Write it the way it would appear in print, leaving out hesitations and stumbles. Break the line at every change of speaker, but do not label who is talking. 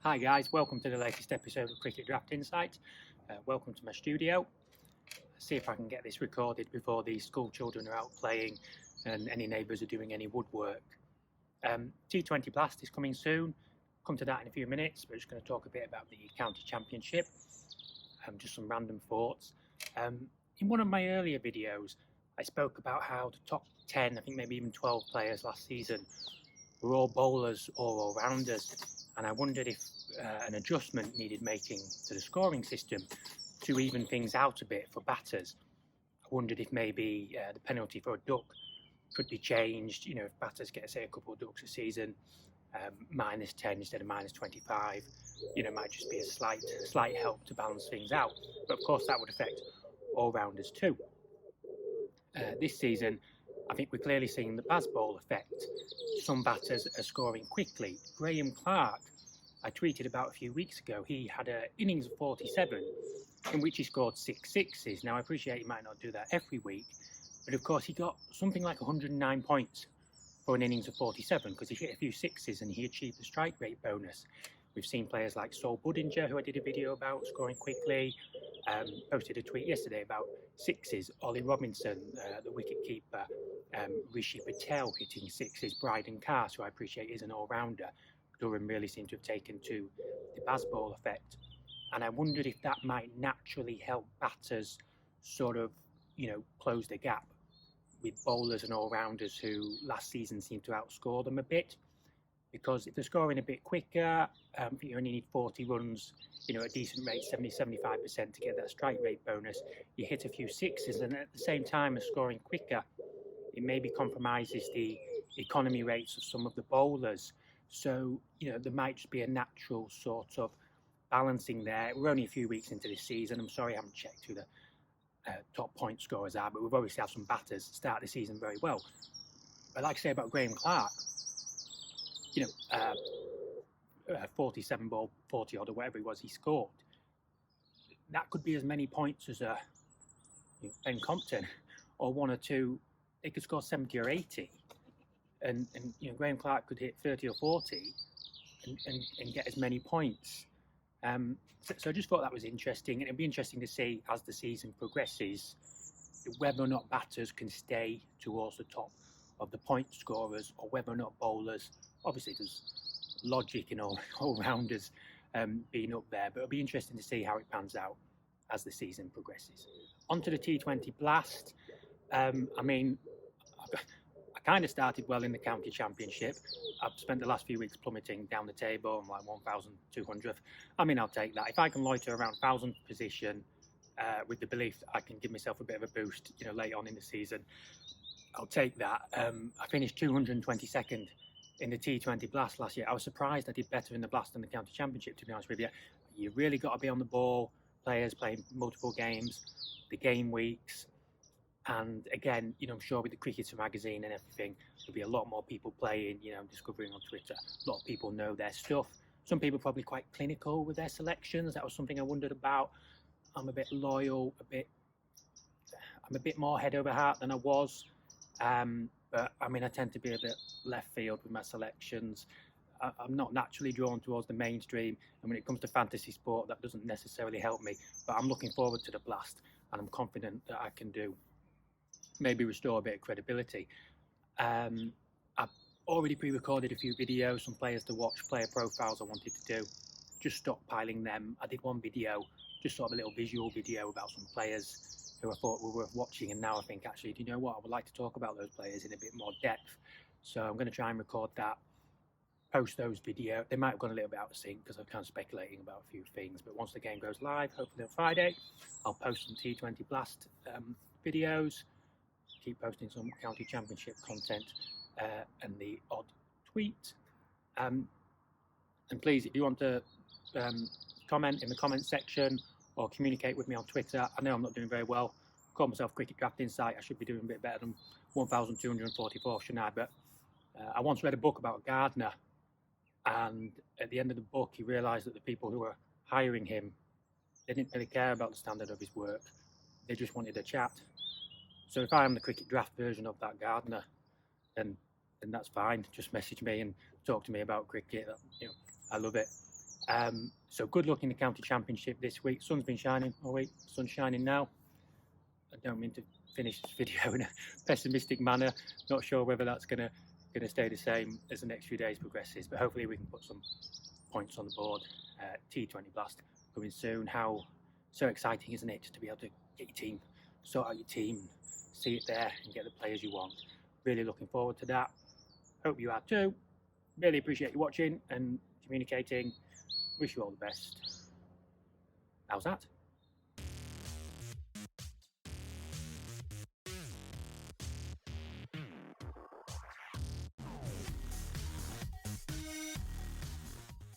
Hi guys, welcome to the latest episode of Cricket Draft Insight. Welcome to my studio. See if I can get this recorded before the school children are out playing and any neighbours are doing any woodwork. T20 Blast is coming soon. Come to that in a few minutes. We're just going to talk a bit about the county championship. Just some random thoughts. In one of my earlier videos, I spoke about how the top 10, I think maybe even 12 players last season were all bowlers or all-rounders. And I wondered if an adjustment needed making to the scoring system to even things out a bit for batters. I wondered if maybe the penalty for a duck could be changed. You know, if batters get, say, a couple of ducks a season, -10 instead of -25, you know, it might just be a slight help to balance things out. But of course, that would affect all-rounders too. This season, I think we're clearly seeing the Bazball Effect. Some batters are scoring quickly. Graham Clark, I tweeted about a few weeks ago, he had an innings of 47 in which he scored 6 sixes. Now, I appreciate he might not do that every week, but of course he got something like 109 points for an innings of 47 because he hit a few sixes and he achieved the strike rate bonus. We've seen players like Saul Budinger, who I did a video about, scoring quickly. Posted a tweet yesterday about sixes. Ollie Robinson, the wicket-keeper. Rishi Patel hitting sixes. Bryden Cars, who I appreciate is an all-rounder. Durham really seemed to have taken to the Bazball Effect. And I wondered if that might naturally help batters sort of, you know, close the gap with bowlers and all-rounders who last season seemed to outscore them a bit. Because if they're scoring a bit quicker, you only need 40 runs, you know, a decent rate, 70-75% to get that strike rate bonus. You hit a few sixes, and at the same time as scoring quicker, it maybe compromises the economy rates of some of the bowlers. So, you know, there might just be a natural sort of balancing there. We're only a few weeks into this season. I'm sorry I haven't checked who the top point scorers are, but we've obviously had some batters start the season very well. But like I say about Graham Clark, you know, 47 ball, 40 odd or whatever it was he scored. That could be as many points as Ben Compton, or one or two. They could score 70 or 80, and you know, Graham Clark could hit 30 or 40 and get as many points. So I just thought that was interesting, and it'd be interesting to see as the season progresses whether or not batters can stay towards the top of the point scorers, or whether or not bowlers. Obviously, there's logic in all-rounders being up there, but it'll be interesting to see how it pans out as the season progresses. On to the T20 Blast. I mean, I kind of started well in the county championship. I've spent the last few weeks plummeting down the table. I'm like 1,200th. I mean, I'll take that. If I can loiter around 1,000th position with the belief that I can give myself a bit of a boost, you know, late on in the season, I'll take that. I finished 222nd in the T20 Blast last year. I was surprised I did better in the Blast than the county championship, to be honest with you. You really got to be on the ball, players playing multiple games, the game weeks. And again, you know, I'm sure with the Cricketer magazine and everything, there'll be a lot more people playing, you know, discovering on Twitter. A lot of people know their stuff. Some people probably quite clinical with their selections. That was something I wondered about. I'm a bit loyal, I'm a bit more head over heart than I was. But I mean, I tend to be a bit left field with my selections. I'm not naturally drawn towards the mainstream, and when it comes to fantasy sport, that doesn't necessarily help me. But I'm looking forward to the Blast, and I'm confident that I can maybe restore a bit of credibility. I've already pre-recorded a few videos, some players to watch, player profiles I wanted to do, just stockpiling them. I did one video, just sort of a little visual video about some players who I thought were worth watching, and now I think, actually, do you know what, I would like to talk about those players in a bit more depth. So I'm going to try and record that, post those videos. They might have gone a little bit out of sync because I'm kind of speculating about a few things, but once the game goes live, hopefully on Friday, I'll post some T20 Blast videos, keep posting some county championship content and the odd tweet. And please, if you want to comment in the comment section or communicate with me on Twitter. I know I'm not doing very well. I call myself Cricket Draft Insight. I should be doing a bit better than 1,244, shouldn't I? But I once read a book about a gardener, and at the end of the book, he realised that the people who were hiring him, they didn't really care about the standard of his work. They just wanted a chat. So if I am the Cricket Draft version of that gardener, then that's fine. Just message me and talk to me about cricket. You know, I love it. So good luck in the county championship this week. Sun's been shining all week. Sun's shining now. I don't mean to finish this video in a pessimistic manner. Not sure whether that's gonna stay the same as the next few days progresses, but hopefully we can put some points on the board. T20 Blast coming soon. So exciting, isn't it, to be able to get your team, sort out your team, see it there and get the players you want. Really looking forward to that. Hope you are too. Really appreciate you watching and communicating. Wish you all the best. How's that?